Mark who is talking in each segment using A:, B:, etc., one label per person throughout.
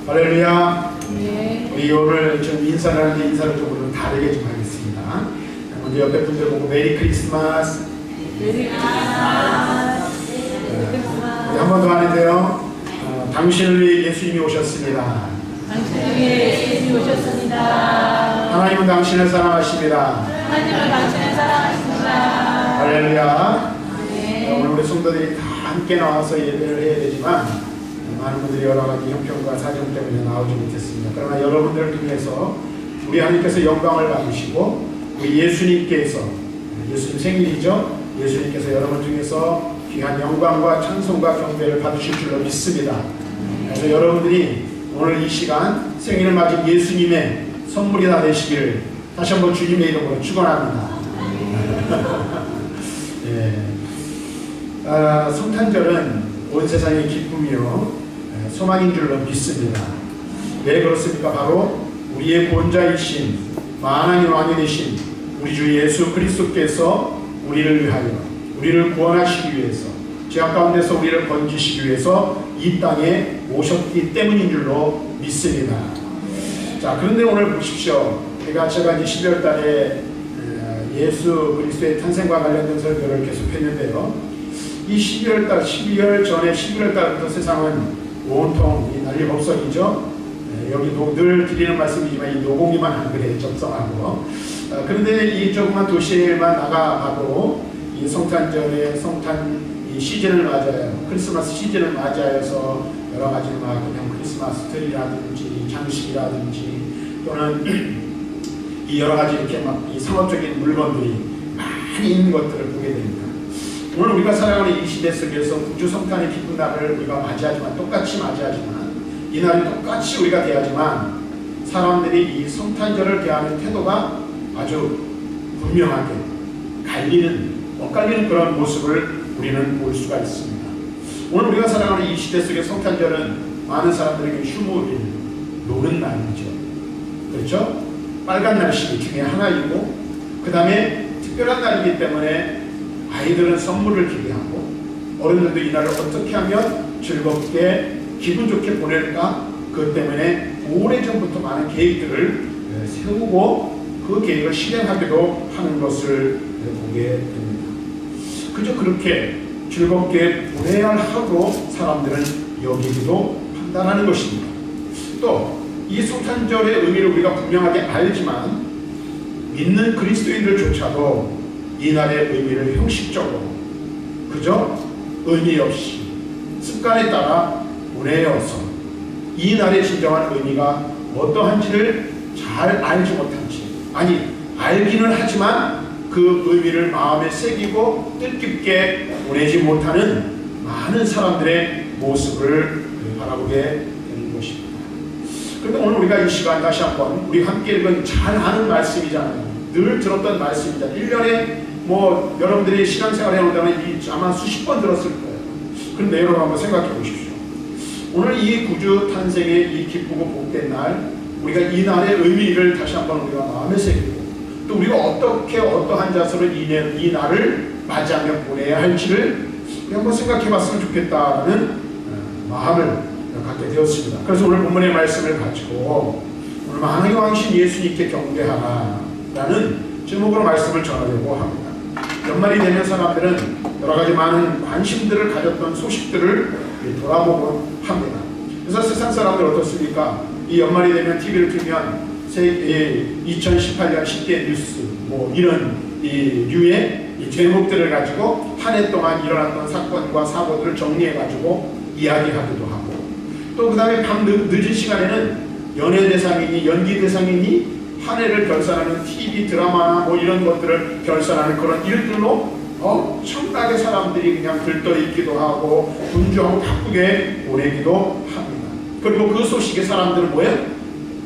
A: 할렐루야.
B: 네.
A: 우리 오늘 좀 인사를 하는데 인사를 조금 다르게 좀 하겠습니다. 먼저 옆에 분들 보고 메리 크리스마스.
B: 메리 크리스마스.
A: 우리 한 번 더 하는데요. 당신을 위해 예수님이 오셨습니다.
B: 당신을 위해 예수님이 오셨습니다.
A: 하나님은 당신을 사랑하십니다.
B: 하나님은 당신을 사랑하십니다.
A: 할렐루야.
B: 네.
A: 오늘 우리 성도들이 다 함께 나와서 예배를 해야 되지만 많은 분들이 여러 가지 형편과 사정 때문에 나오지 못했습니다. 그러나 여러분들을 통해서 우리 하나님께서 영광을 받으시고 우리 예수님께서, 예수님 생일이죠. 예수님께서 여러분 중에서 귀한 영광과 찬송과 경배를 받으실 줄로 믿습니다. 그래서 여러분들이 오늘 이 시간 생일을 맞은 예수님의 선물이 다 되시기를 다시 한번 주님의 이름으로 축원합니다. 예. 성탄절은 온 세상의 기쁨이요 소망인 줄로 믿습니다. 왜 그렇습니까? 바로 우리의 본자이신 만왕의 왕이 되신 우리 주 예수 그리스도께서 우리를 위하여 우리를 구원하시기 위해서 죄악 가운데서 우리를 건지시기 위해서 이 땅에 오셨기 때문인 줄로 믿습니다. 자, 그런데 오늘 보십시오. 제가 이제 12월 달에 예수 그리스도의 탄생과 관련된 설교를 계속했는데요. 이 12월 전에 11월 달부터 세상은 온통 이 난리법석이죠. 여기 늘 드리는 말씀이지만 이 노공이만 한글에 접성하고 그런데 이 조그만 도시에만 나가봐도 이 성탄절에 성탄 이 시즌을 맞아요. 크리스마스 시즌을 맞이하여서 여러 가지 막 그냥 크리스마스 트리라든지 장식이라든지 또는 이 여러 가지 이렇게 막 이 상업적인 물건들이 많이 있는 것들을 보게 됩니다. 오늘 우리가 살아가는 이 시대 속에서 구주 성탄의 기쁜 날을 우리가 맞이하지만 똑같이 맞이하지만 이 날이 똑같이 우리가 대하지만 사람들이 이 성탄절을 대하는 태도가 아주 분명하게 엇갈리는 그런 모습을 우리는 볼 수가 있습니다. 오늘 우리가 살아가는 이 시대 속의 성탄절은 많은 사람들에게 휴무일, 노는 날이죠. 그렇죠? 빨간 날씨 중에 하나이고 그 다음에 특별한 날이기 때문에 아이들은 선물을 기대하고 어른들도 이 날을 어떻게 하면 즐겁게 기분 좋게 보낼까 그것 때문에 오래전부터 많은 계획들을 세우고 그 계획을 실행하기도 하는 것을 보게 됩니다. 그저 그렇게 즐겁게 보내야 할 하루로 사람들은 여기기도 한다는 것입니다. 또 이 성탄절의 의미를 우리가 분명하게 알지만 믿는 그리스도인들조차도 이 날의 의미를 형식적으로 그저 의미 없이 습관에 따라 보내어서 이 날의 진정한 의미가 어떠한지를 잘 알지 못한지 아니 알기는 하지만 그 의미를 마음에 새기고 뜻깊게 보내지 못하는 많은 사람들의 모습을 바라보게 되는 것입니다. 그런데 오늘 우리가 이 시간 다시 한번 우리 함께 읽은 잘 아는 말씀이잖아요. 늘 들었던 말씀이잖아요. 1년에 여러분들이 신앙생활 해오다면 아마 수십 번 들었을 거예요. 그런데 여러분 한번 생각해 보십시오. 오늘 이 구주 탄생의 이 기쁘고 복된 날 우리가 이 날의 의미를 다시 한번 우리가 마음에 새기고 또 우리가 어떻게 어떠한 자세로 이 날을 맞이하며 보내야 할지를 우리 한번 생각해 봤으면 좋겠다는 마음을 갖게 되었습니다. 그래서 오늘 본문의 말씀을 가지고 오늘 만왕의 왕이신 예수님께 경배하라 라는 제목으로 말씀을 전하려고 합니다. 연말이 되면 사람들은 여러 가지 많은 관심들을 가졌던 소식들을 돌아보곤 합니다. 그래서 세상 사람들 어떻습니까? 이 연말이 되면 TV를 틀면 2018년 10대 뉴스 이런 류의 이 제목들을 가지고 한 해 동안 일어났던 사건과 사고들을 정리해 가지고 이야기하기도 하고 또 그 다음에 밤 늦은 시간에는 연예 대상이니 연기 대상이니 한 해를 결산하는 TV 드라마나 이런 것들을 결산하는 그런 일들로 엄청나게 사람들이 그냥 들떠있기도 하고 분주하고 바쁘게 보내기도 합니다. 그리고 그 소식에 사람들은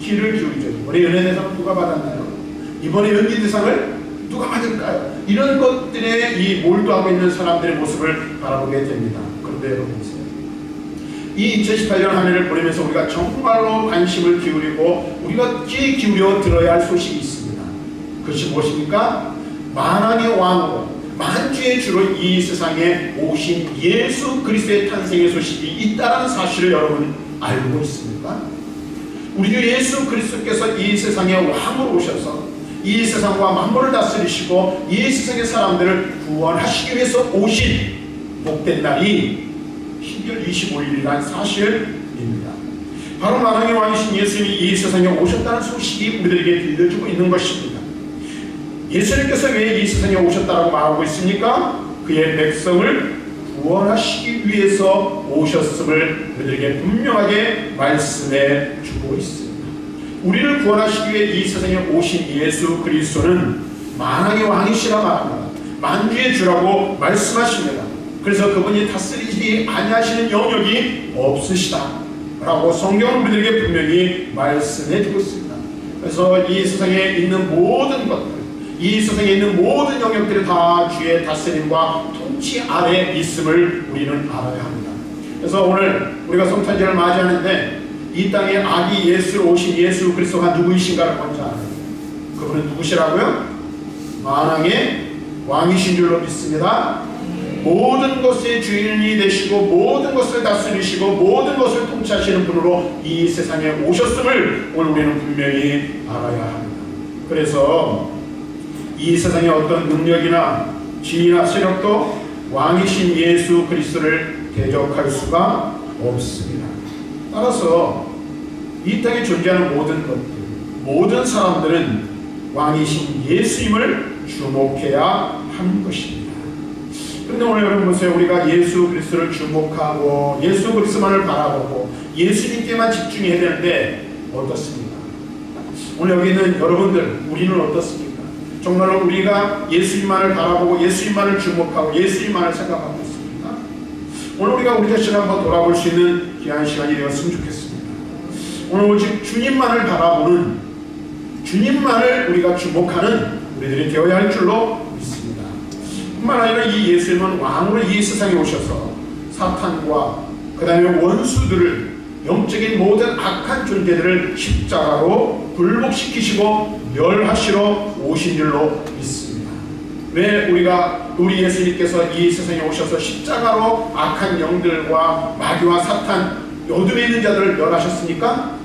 A: 귀를 기울이죠. 이번에 연예대상을 누가 받았나요? 이번에 연기대상을 누가 받을까요? 이런 것들에 이 몰두하고 있는 사람들의 모습을 바라보게 됩니다. 그런데 여러분 보세요. 이 2018년 한 해를 보내면서 우리가 정말로 관심을 기울이고 우리가 귀 기울여 들어야 할 소식이 있습니다. 그것이 무엇입니까? 만왕의 왕으로 만주의 주로 이 세상에 오신 예수 그리스도의 탄생의 소식이 있다는 사실을 여러분 알고 있습니까? 우리 주 예수 그리스도께서 이 세상에 왕으로 오셔서 이 세상과 만물을 다스리시고 이 세상의 사람들을 구원하시기 위해서 오신 복된 날이 12월 25일이라는 사실입니다. 바로 만왕의 왕이신 예수님이 이 세상에 오셨다는 소식이 우리들에게 들려주고 있는 것입니다. 예수님께서 왜 이 세상에 오셨다고 말하고 있습니까? 그의 백성을 구원하시기 위해서 오셨음을 우리들에게 분명하게 말씀해 주고 있습니다. 우리를 구원하시기 위해 이 세상에 오신 예수 그리스도는 만왕의 왕이시라 말합니다. 만주의 주라고 말씀하십니다. 그래서 그분이 다스리지 아니하시는 영역이 없으시다 라고 성경은 우리들에게 분명히 말씀해 주고 있습니다. 그래서 이 세상에 있는 모든 것들, 이 세상에 있는 모든 영역들이 다 주의 다스림과 통치 아래 있음을 우리는 알아야 합니다. 그래서 오늘 우리가 성탄절을 맞이하는데 이 땅에 아기 예수로 오신 예수 그리스도가 누구이신가를 먼저 알아야 합니다. 그분은 누구시라고요? 만왕의 왕이신 줄로 믿습니다. 모든 것의 주인이 되시고 모든 것을 다스리시고 모든 것을 통치하시는 분으로 이 세상에 오셨음을 오늘 우리는 분명히 알아야 합니다. 그래서 이 세상에 어떤 능력이나 지위나 세력도 왕이신 예수 그리스도를 대적할 수가 없습니다. 따라서 이 땅에 존재하는 모든 것들, 모든 사람들은 왕이신 예수님을 주목해야 하는 것입니다. 그런데 오늘 여러분 보세요. 우리가 예수 그리스도를 주목하고 예수 그리스도만을 바라보고 예수님께만 집중해야 되는데 어떻습니까? 오늘 여기 있는 여러분들, 우리는 어떻습니까? 정말로 우리가 예수님만을 바라보고 예수님만을 주목하고 예수님만을 생각하고 있습니까? 오늘 우리가 우리 자신을 한번 돌아볼 수 있는 귀한 시간이 되었으면 좋겠습니다. 오늘 오직 주님만을 바라보는, 주님만을 우리가 주목하는 우리들이 되어야 할 줄로 믿습니다. 뿐만 아니라 이 예수님은 왕으로 이 세상에 오셔서 사탄과 그 다음에 원수들을, 영적인 모든 악한 존재들을 십자가로 굴복시키시고 멸하시러 오신 줄로 믿습니다. 왜 우리 예수님께서 이 세상에 오셔서 십자가로 악한 영들과 마귀와 사탄, 어둠에 있는 자들을 멸하셨습니까?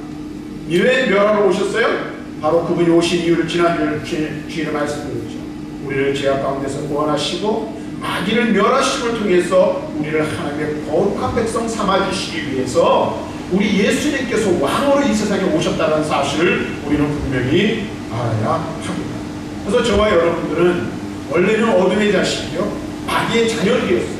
A: 왜 멸하러 오셨어요? 바로 그분이 오신 이유를 지난주에 주인을 말씀드렸죠. 우리를 죄악 가운데서 구원하시고 마귀를 멸하심을 통해서 우리를 하나님의 거룩한 백성 삼아주시기 위해서 우리 예수님께서 왕으로 이 세상에 오셨다는 사실을 우리는 분명히 알아야 합니다. 그래서 저와 여러분들은 원래는 어둠의 자식이요, 마귀의 자녀들이었어요.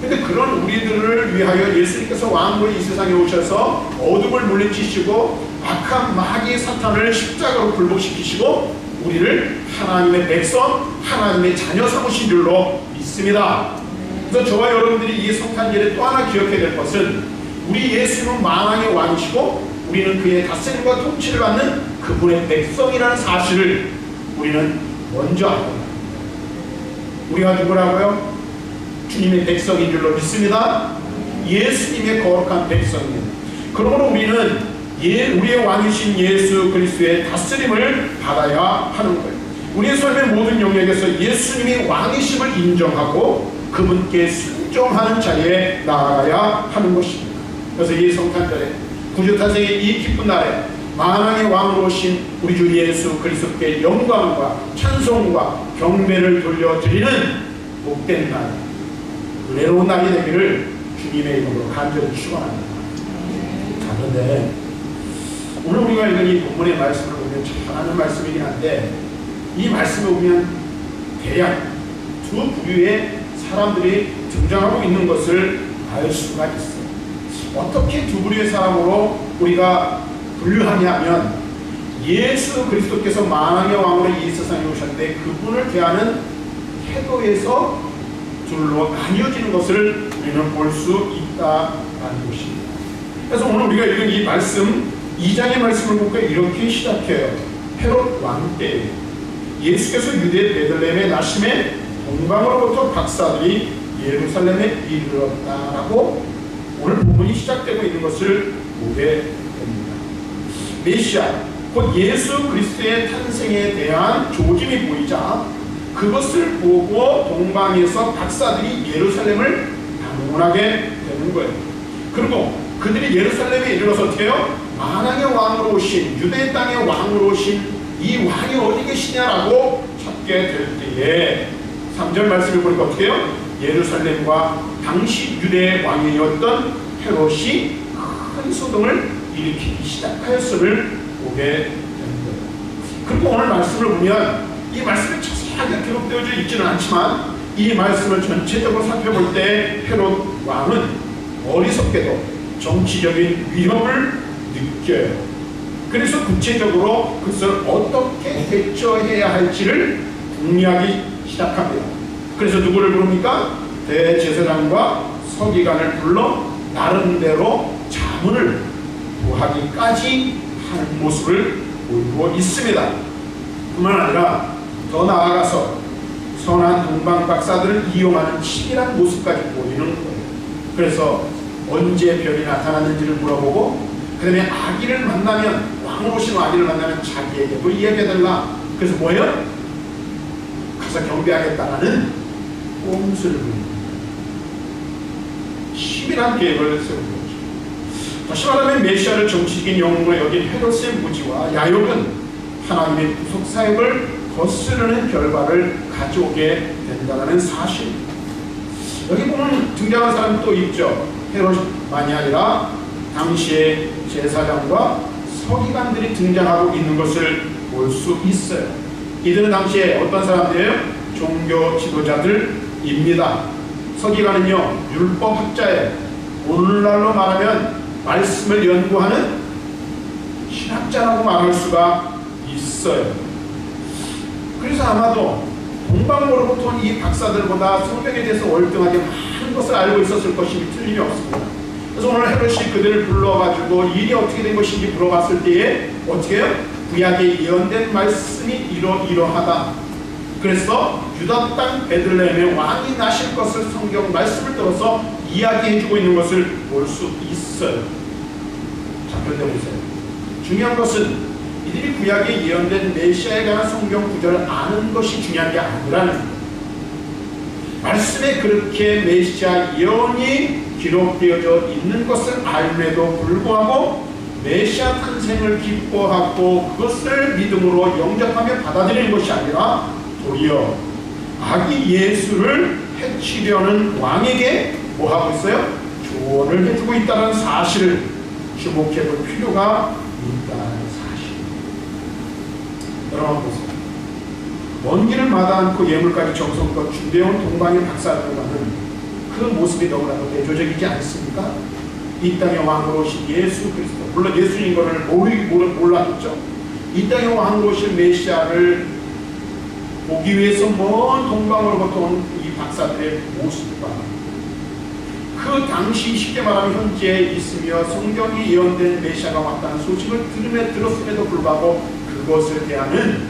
A: 근데 그런 우리들을 위하여 예수님께서 왕으로 이 세상에 오셔서 어둠을 물리치시고 악한 마귀 사탄을 십자가로 굴복시키시고 우리를 하나님의 백성, 하나님의 자녀 삼으신 줄로 믿습니다. 그래서 저와 여러분들이 이 성탄절에 또 하나 기억해야 될 것은 우리 예수는 만왕의 왕이시고 우리는 그의 다스림과 통치를 받는 그분의 백성이라는 사실을 우리는 먼저 알아야 합니다. 우리가 누구라고요? 주님의 백성인 줄로 믿습니다. 예수님의 거룩한 백성입니다. 그러므로 우리는 우리의 왕이신 예수 그리스도의 다스림을 받아야 하는 거예요. 우리의 삶의 모든 영역에서 예수님이 왕이심을 인정하고 그분께 순종하는 자리에 나아가야 하는 것입니다. 그래서 이 성탄절에 구주탄생의 이 기쁜 날에 만왕의 왕으로 오신 우리 주 예수 그리스도께 영광과 찬송과 경배를 돌려드리는 복된 날, 은혜로운 날이 되기를 주님의 이름으로 간절히 축원합니다. 그런데 오늘 우리가 읽은 이 본문의 말씀을 보면 잘하는 말씀이긴 한데 이 말씀을 보면 대략 두 부류의 사람들이 등장하고 있는 것을 알 수가 있어요. 어떻게 두 부류의 사람으로 우리가 분류하냐면 예수 그리스도께서 만왕의 왕으로 이 세상에 오셨는데 그분을 대하는 태도에서 둘로 나뉘어지는 것을 우리는 볼 수 있다라는 것입니다. 그래서 오늘 우리가 읽은 이 말씀 2장의 말씀을 보고 이렇게 시작해요. 헤롯 왕 때 예수께서 유대 베들레헴에 나심에 동방으로부터 박사들이 예루살렘에 이르렀다라고 오늘 부분이 시작되고 있는 것을 보게 됩니다. 메시아 곧 예수 그리스도의 탄생에 대한 조짐이 보이자 그것을 보고 동방에서 박사들이 예루살렘을 방문하게 되는 거예요. 그리고 그들이 예루살렘에 이르러서 어떻게 해요? 만왕의 왕으로 오신, 유대 땅의 왕으로 오신 이 왕이 어디 계시냐라고 찾게 될 때에 3절 말씀을 보니까 어떻게 해요? 예루살렘과 당시 유대의 왕이었던 헤롯이 큰 소동을 일으키기 시작하였음을 보게 됩니다. 그리고 오늘 말씀을 보면 이 말씀이 자세하게 기록되어져 있지는 않지만 이 말씀을 전체적으로 살펴볼 때 헤롯 왕은 어리석게도 정치적인 위협을 느껴요. 그래서 구체적으로 그것을 어떻게 대처해야 할지를 궁리하기 시작합니다. 그래서 누구를 부릅니까? 대제사장과 서기관을 불러 나름대로 자문을 구하기까지 하는 모습을 보이고 있습니다. 뿐만 아니라 더 나아가서 선한 동방 박사들을 이용하는 치밀한 모습까지 보이는 거예요. 그래서 언제 별이 나타났는지를 물어보고 그 다음에 아기를 만나면, 왕으로 오신 아기를 만나면 자기에게도 이야기해달라. 그래서 뭐예요? 가서 경배하겠다라는 꼼수를 부립니다. 치밀한 계획을 세운 거죠. 다시 말하면 메시아를 정치적인 영웅으로 여긴 헤롯의 무지와 야욕은 하나님의 구속 사역을 거스르는 결과를 가져오게 된다는 사실. 여기 보면 등장한 사람이 또 있죠. 헤롯만이 아니라 당시의 제사장과 서기관들이 등장하고 있는 것을 볼 수 있어요. 이들은 당시에 어떤 사람들이에요? 종교 지도자들입니다. 서기관은요, 율법학자예요. 오늘날로 말하면 말씀을 연구하는 신학자라고 말할 수가 있어요. 그래서 아마도 동방으로부터 온 이 박사들보다 성경에 대해서 월등하게 많은 것을 알고 있었을 것이 틀림이 없습니다. 그래서 오늘 헤롯이 그들을 불러가지고 일이 어떻게 된 것인지 물어봤을 때에 어떻게 해요? 구약에 예언된 말씀이 이러하다. 그래서 유다 땅 베들레헴에 왕이 나실 것을 성경 말씀을 들어서 이야기해주고 있는 것을 볼 수 있어요. 자, 그런데 보세요. 중요한 것은 이들이 구약에 예언된 메시아에 관한 성경 구절을 아는 것이 중요한 게 아니라는 거예요. 말씀에 그렇게 메시아 예언이 기록되어져 있는 것을 알매도 불구하고 메시아 탄생을 기뻐하고 그것을 믿음으로 영접하며 받아들이는 것이 아니라 도리어 아기 예수를 해치려는 왕에게 뭐하고 있어요? 조언을 해주고 있다는 사실을 주목해 볼 필요가 있다는 사실. 여러분 보세요. 먼 길을 마다 않고 예물까지 정성껏 준비해온 동방의 박사들과는 그 모습이 너무나도 대조적이지 않습니까? 이 땅의 왕으로 오신 예수 그리스도, 물론 예수인 것을 몰랐겠죠. 이 땅의 왕으로 오신 메시아를 보기 위해서 먼 동방으로부터 온 이 박사들의 모습과 그 당시 쉽게 말하면 현재에 있으며 성경이 예언된 메시아가 왔다는 소식을 들었음에도 불구하고 그것을 대하는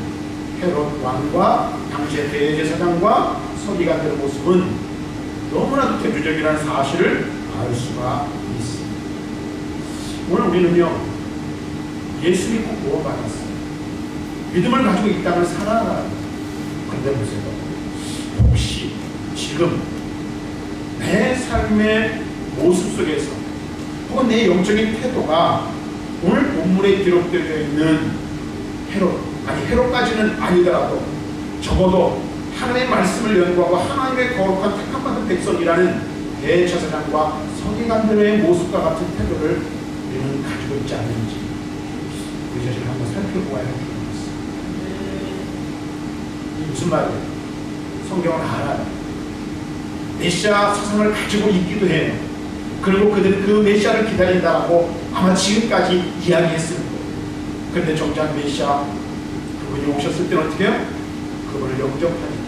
A: 헤롯 왕과 당시의 대제사장과 서기관들의 모습은 너무나도 대조적이라는 사실을 알 수가 있습니다. 오늘 우리는요, 예수 믿고 구원받았어요. 믿음을 가지고 이 땅을 살아가요. 그런데 보세요. 혹시 지금 내 삶의 모습 속에서 혹은 내 영적인 태도가 오늘 본문에 기록되어 있는 헤롯까지는 아니더라도 적어도 하나님의 말씀을 연구하고 하나님의 거룩한 택함받은 백성이라는 대제사장과 서기관들의 모습과 같은 태도를 우리는 가지고 있지 않는지 우리 자신을 한번 살펴보아야 할 필요가 있습니다. 이게 무슨 말이에요? 성경을 알아요. 메시아 사상을 가지고 있기도 해요. 그리고 그들은 그 메시아를 기다린다라고 아마 지금까지 이야기했을 거예요. 그런데 정작 메시아 그분이 오셨을 때는 어떻게 해요? 그분을 영접하지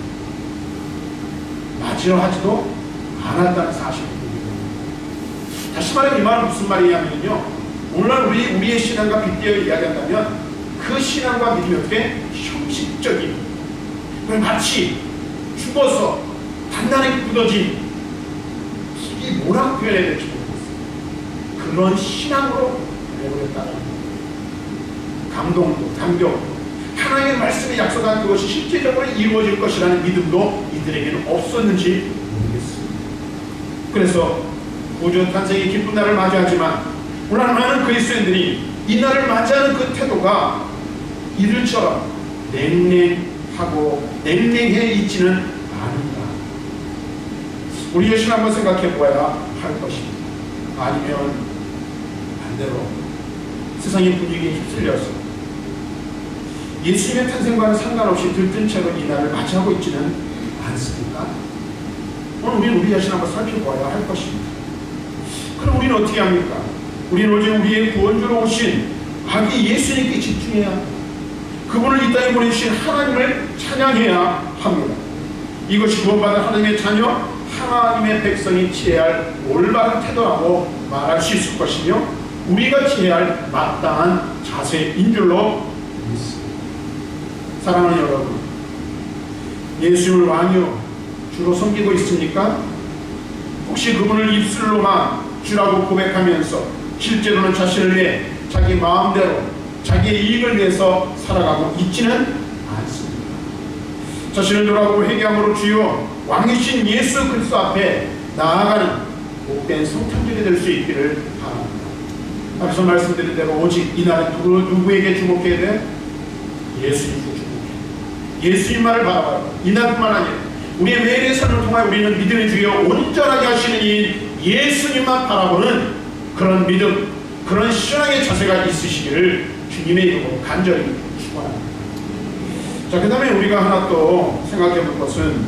A: 맞으려 하지도 않았다는 사실을 보게 됩니다. 다시 말해 이 말은 무슨 말이냐면요, 오늘날 우리의 신앙과 빗대어 이야기한다면 그 신앙과 믿음이 어떻게 형식적인, 마치 죽어서 단단하게 굳어진 이 뭐라고 표현해야 될지 모르겠어요. 그런 신앙으로 내버렸다는 감동도 하나님의 말씀에 약속한 그것이 실제적으로 이루어질 것이라는 믿음도 이들에게는 없었는지 모르겠습니다. 그래서 구주 탄생의 기쁜 날을 맞이하지만 오늘 많은 그리스도인들이 이 날을 맞이하는 그 태도가 이들처럼 냉랭해 있지는 않은가. 우리 자신 한번 생각해 보아야 할 것입니다. 아니면 반대로 세상의 분위기에 휩쓸려서 예수님의 탄생과는 상관없이 들뜬 채로 이 날을 맞이하고 있지는 않습니까? 오늘 우리 자신 한번 살펴보아야 할 것입니다. 그럼 우리는 어떻게 합니까? 우리는 오직 우리의 구원주로 오신 아기 예수님께 집중해야 합니다. 그분을 이 땅에 보내주신 하나님을 찬양해야 합니다. 이것이 구원받은 하나님의 자녀, 하나님의 백성이 취해야 할 올바른 태도라고 말할 수 있을 것이며 우리가 취해야 할 마땅한 자세인 줄로 믿습니다. 사랑하는 여러분, 예수님을 왕이요 주로 섬기고 있습니까? 혹시 그분을 입술로만 주라고 고백하면서 실제로는 자신을 위해 자기 마음대로 자기의 이익을 위해서 살아가고 있지는 않습니다. 자신을 돌아보고 회개함으로 주여 왕이신 예수 그리스도 앞에 나아가는 복된 성탄절이 될 수 있기를 바랍니다. 앞서 말씀드린 대로 오직 이날은 누구에게 주목해야 돼? 예수님께 주목해. 예수님만을 바라봐요. 이날뿐만 아니라 우리의 매일의 삶을 통하여 우리는 믿음의 주여 온전하게 하시는 이 예수님만 바라보는 그런 믿음, 그런 신앙의 자세가 있으시기를 주님의 이름으로 간절히 축원합니다. 자, 그 다음에 우리가 하나 또 생각해 볼 것은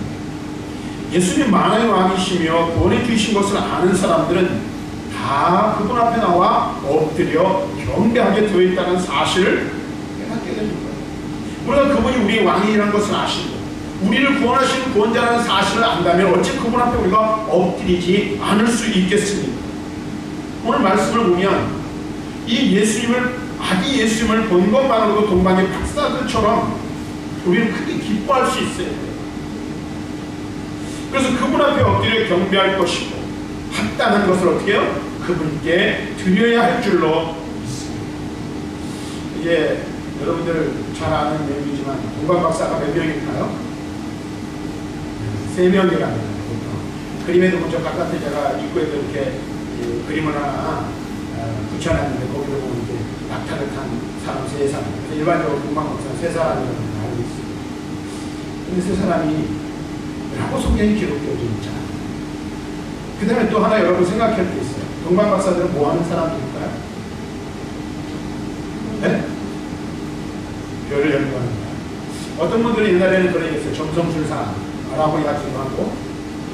A: 예수님 만왕의 왕이시며 구원해 주신 것을 아는 사람들은 다 그분 앞에 나와 엎드려 경배하게 되어 있다는 사실을 깨닫게 되는 거예요. 우리가 그분이 우리의 왕이라는 것을 아시고 우리를 구원하시는 구원자라는 사실을 안다면 어찌 그분 앞에 우리가 엎드리지 않을 수 있겠습니까? 오늘 말씀을 보면 이 예수님을 아기 예수님을 본 것만으로도 동방의 박사들처럼 우리는 크게 기뻐할 수 있어요. 그래서 그분 앞에 엎드려 경배할 것이고 합당한 것을 어떻게 해요? 그분께 드려야 할 줄로 믿습니다. 이게 여러분들 잘 아는 내용이지만 동방 박사가 몇 명일까요? 3명이랍니다. 그림에도 보죠. 바깥에 제가 입구에도 이렇게 그림을 하나 붙여놨는데 거기로 보면 이제 낙타를 탄 사람 3사람. 일반적으로 동방 박사는 3사람이라고 알고 있습니다. 근데 3사람이 라고 성경이 기록되어 있잖아요. 그 다음에 또 하나 여러분 생각할 게 있어요. 동방 박사들은 뭐 하는 사람들일까요? 네? 별을 연구하는 거예요. 어떤 분들은 옛날에는 그런 게 있어요. 점성술사라고 이야기도 하고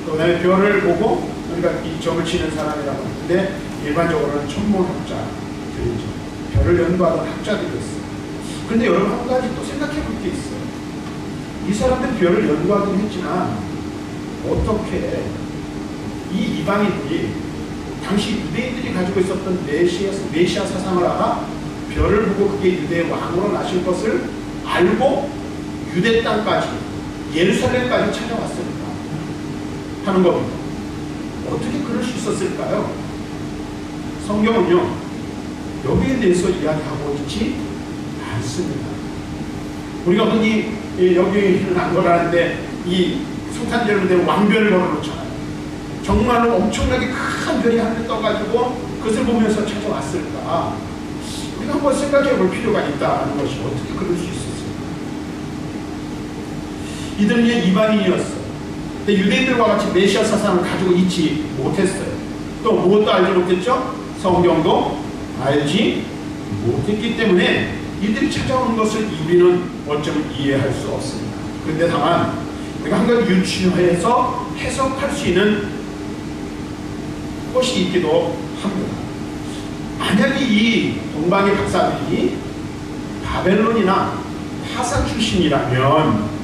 A: 그 다음에 별을 보고 그러니까 이 점을 치는 사람이라고 하는데 일반적으로는 천문학자들이죠. 별을 연구하던 학자들이었어요. 그런데 여러분 한 가지 또 생각해 볼 게 있어요. 이 사람들은 별을 연구하긴 했지만 어떻게 이 이방인들이 당시 유대인들이 가지고 있었던 메시아 사상을 알아 별을 보고 그게 유대의 왕으로 나실 것을 알고 유대 땅까지 예루살렘까지 찾아왔습니다 하는 겁니다. 어떻게 그럴 수 있었을까요? 성경은요 여기에 대해서 이야기하고 있지 않습니다. 우리가 흔히 여기는 안 걸어놨는데 이 성탄절을 되면 왕별을 걸어놓잖아요. 정말로 엄청나게 큰 별이 하늘에 떠가지고 그것을 보면서 찾아왔을까? 우리가 한번 생각해 볼 필요가 있다는 것이 어떻게 그럴 수 있었을까? 이들은 이방인이었어요. 근데 유대인들과 같이 메시아 사상을 가지고 있지 못했어요. 또 무엇도 알지 못했죠? 성경도 알지 못했기 때문에 이들이 찾아오는 것을 우리는 어쩌면 이해할 수 없습니다. 그런데 다만 우리가 한 가지 유추해서 해석할 수 있는 것이 있기도 합니다. 만약에 이 동방의 박사들이 바벨론이나 파사 출신이라면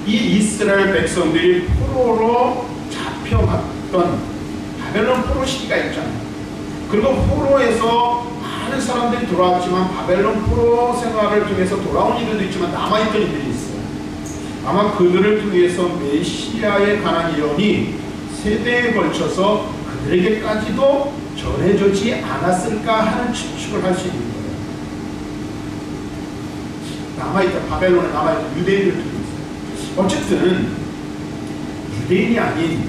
A: 이 이스라엘 백성들이 포로로 잡혀갔던 바벨론 포로 시기가 있잖아요. 그리고 포로에서 많은 사람들이 돌아왔지만 바벨론 포로 생활을 통해서 돌아온 이들도 있지만 남아있던 이들이 있어요. 아마 그들을 통해서 메시아에 관한 예언이 세대에 걸쳐서 그들에게까지도 전해지지 않았을까 하는 추측을 할 수 있는 거예요. 남아있던 바벨론에 남아있던 유대인들 중에 있어요. 어쨌든 유대인이 아닌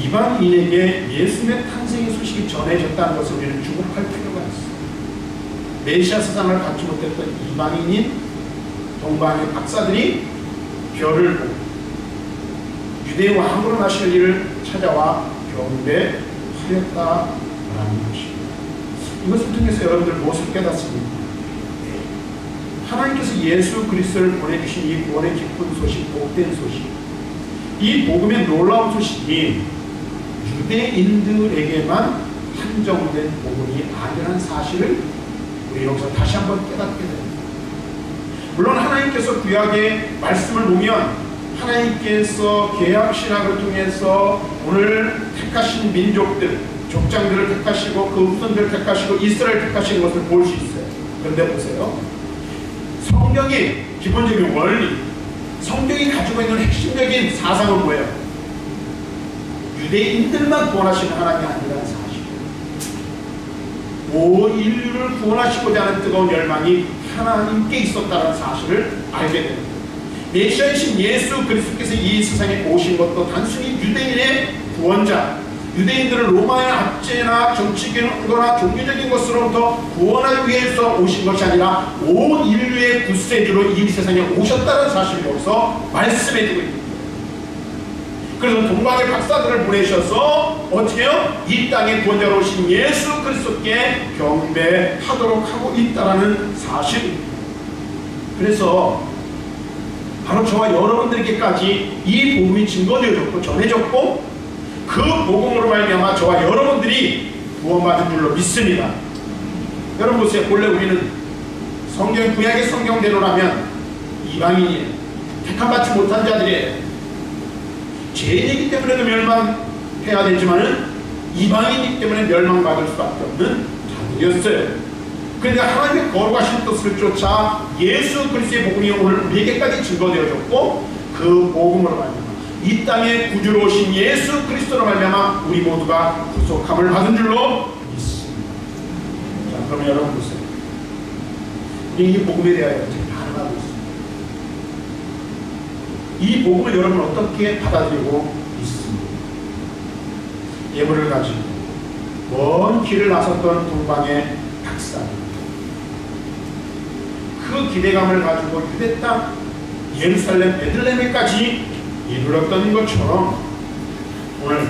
A: 이방인에게 예수님의 탄생의 소식이 전해졌다는 것을 우리는 주목할 필요가 있어요. 메시아 사상을 갖지 못했던 이방인인 동방의 박사들이 별을 보고 유대의 왕으로 나실 일을 찾아와 경배하였다라는 것입니다. 이것을 통해서 여러분들 무엇을 깨닫습니까? 하나님께서 예수 그리스도를 보내주신 이 구원의 기쁜 소식, 복된 소식, 이 복음의 놀라운 소식이 유대인들에게만 한정된 복음이 아니라는 사실을 우리 여기서 다시 한번 깨닫게 됩니다. 물론 하나님께서 구약의 말씀을 보면 하나님께서 계약신학을 통해서 오늘 택하신 민족들, 족장들을 택하시고 그 후손들을 택하시고 이스라엘 택하시는 것을 볼 수 있어요. 그런데 보세요. 성경의 기본적인 원리, 성경이 가지고 있는 핵심적인 사상은 뭐예요? 유대인들만 구원하시는 하나님이 아니라는 사실. 온 인류를 구원하시고자 하는 뜨거운 열망이 하나님께 있었다는 사실을 알게 됩니다. 메시아이신 예수 그리스도께서 이 세상에 오신 것도 단순히 유대인의 구원자, 유대인들을 로마의 압제나 정치적이거나 종교적인 것으로부터 구원하기 위해서 오신 것이 아니라 온 인류의 구세주로 이 세상에 오셨다는 사실을 여기서 말씀해주고 있습니다. 그래서 동방의 박사들을 보내셔서 어떻게 해요? 이 땅에 구원자로 오신 예수 그리스도께 경배하도록 하고 있다는 사실입니다. 그래서 바로 저와 여러분들에게까지 이 복음이 증거되어졌고 전해졌고 그 복음으로 말미암아 저와 여러분들이 구원받은 줄로 믿습니다. 여러분 보세요. 본래 우리는 성경 구약의 성경대로라면 이방인이에요. 택함받지 못한 자들이에요. 죄인이기 때문에도 멸망해야 되지만은 이방인이기 때문에 멸망받을 수밖에 없는 자들이었어요. 그런데 하나님의 거룩하신 뜻을 쫓아 예수 그리스도의 복음이 오늘 우리에게까지 증거되어졌고 그 복음으로 말미암아 이 땅에 구주로 오신 예수 그리스도로 말미암아 우리 모두가 구속함을 받은 줄로 믿습니다. 자, 그러면 여러분 보세요. 이 복음에 대하여 어떻게 반응하고 있습니다. 이 복음을 여러분 어떻게 받아들이고 있습니다. 예물을 가지고 먼 길을 나섰던 동방의 박사들, 그 기대감을 가지고 유대 땅 예루살렘 베들레헴에까지 이르렀던 것처럼 오늘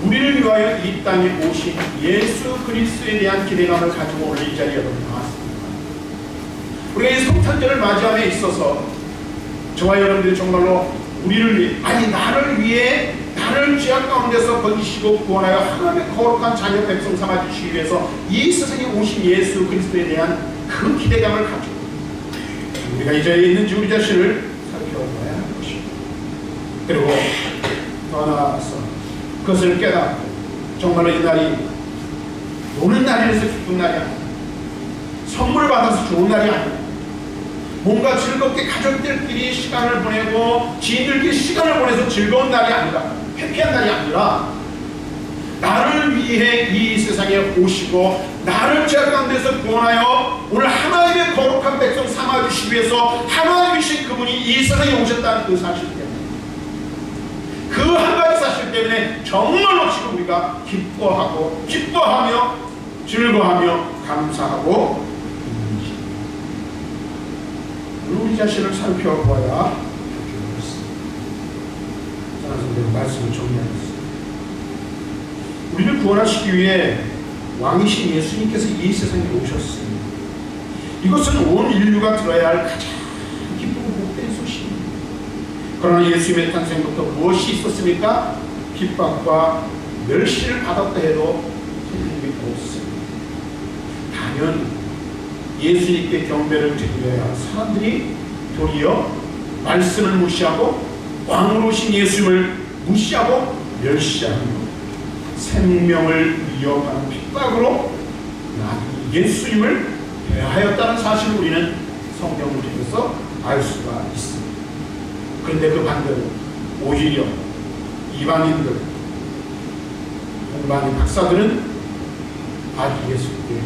A: 우리를 위하여 이 땅에 오신 예수 그리스도에 대한 기대감을 가지고 오늘 이 자리에 여러분 나왔습니다. 우리가 이 성탄절을 맞이함에 있어서 저와 여러분들이 정말로 우리를 위해, 아니 나를 위해 나를 죄악 가운데서 건지시고 구원하여 하나님의 거룩한 자녀 백성 삼아주시기 위해서 이 세상에 오신 예수 그리스도에 대한 그 기대감을 가지고 우리가 이 자리에 있는지 우리 자신을 살펴봐야 하는 것입니다. 그리고 더 나아가서 그것을 깨닫고 정말로 이 날이 노는 날이라서 기쁜 날이 아니라 선물을 받아서 좋은 날이 아니라 뭔가 즐겁게 가족들끼리 시간을 보내고 지인들끼리 시간을 보내서 즐거운 날이 아니라 해피한 날이 아니라 나를 위해 이 세상에 오시고 나를 죄악 가운데서 구원하여 오늘 하나님의 거룩한 백성 삼아주시기 위해서 하나님이신 그분이 이 세상에 오셨다는 그 사실 때문에 그 한 가지 사실 때문에 정말로 지금 우리가 기뻐하며 즐거워하며 감사하고 있는 것입니다. 우리 자신을 살펴보아야 되겠습니다. 자나선대로 말씀을 정리하겠습니다. 우리를 구원하시기 위해 왕이신 예수님께서 이 세상에 오셨습니다. 이것은 온 인류가 들어야 할 가장 기쁘고 복된 소식입니다. 그러나 예수님의 탄생부터 무엇이 있었습니까? 핍박과 멸시를 받았다 해도 틀린 게 없습니다. 당연히 예수님께 경배를 드려야 할 사람들이 도리어 말씀을 무시하고 왕으로 오신 예수님을 무시하고 멸시하는 생명을 위협하는 핍박으로 예수님을 대하였다는 사실을 우리는 성경을 통해서 알 수가 있습니다. 그런데 그 반대로 오히려 이방인들, 동방의 박사들은 아기 예수님께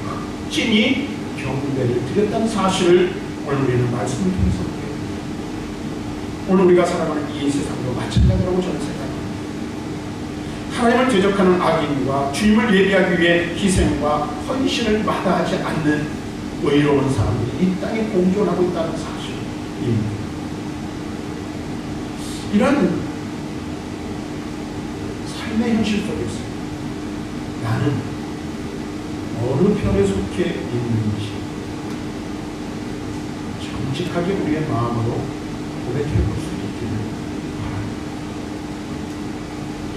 A: 극진히 경배를 드렸다는 사실을 오늘 우리는 말씀을 통해서 보게 됩니다. 오늘 우리가 살아가는 이 세상도 마찬가지라고 저는 생각합니다. 하나님을 대적하는 악인과 주님을 예비하기 위해 희생과 헌신을 마다하지 않는 의로운 사람들이 이 땅에 공존하고 있다는 사실입니다. 이런 삶의 현실 속에서 나는 어느 편에 속해 있는지 정직하게 우리의 마음으로 고백해 볼 수 있기를 바랍니다.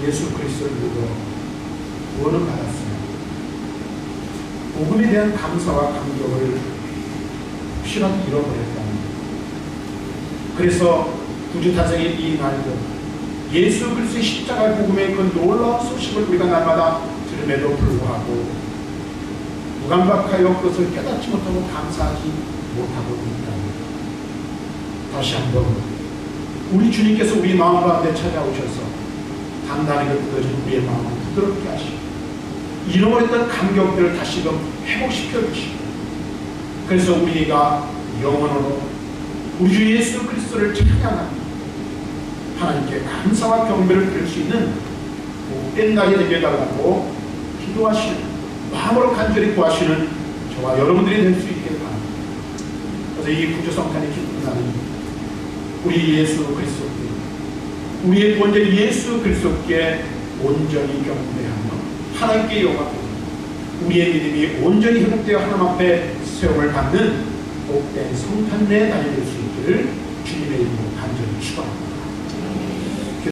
A: 예수 그리스도를 믿어 구원을 받았으며 복음에 대한 감사와 감격을 혹시라도 잃어버렸다면, 그래서 구주 탄생의 이 날도 예수 그리스도의 십자가 복음의 그 놀라운 소식을 우리가 날마다 들음에도 불구하고 무감각하여 그것을 깨닫지 못하고 감사하지 못하고 있다면, 다시 한번 우리 주님께서 우리 마음 가운데 찾아오셔서 단단하게 굳어진 우리의 마음을 부드럽게 하시고 잃어버렸던 감격들을 다시금 회복시켜 주시고, 그래서 우리가 영원으로 우리 주 예수 그리스도를 찬양하며 하나님께 감사와 경배를 드릴 수 있는 복된 날이 되게 해달라고 기도하시는, 마음으로 간절히 구하시는 저와 여러분들이 될 수 있게 바랍니다. 그래서 이 구주성탄의 기쁜 날은 우리 예수 그리스도께, 우리의 구원자 예수 그리스도께 온전히 경배하며 하나님께 영광되고 우리의 믿음이 온전히 회복되어 하나님 앞에 세움을 받는 복된 성탄의 날이 될 수 있기를 주님의 이름으로 간절히 축원합니다.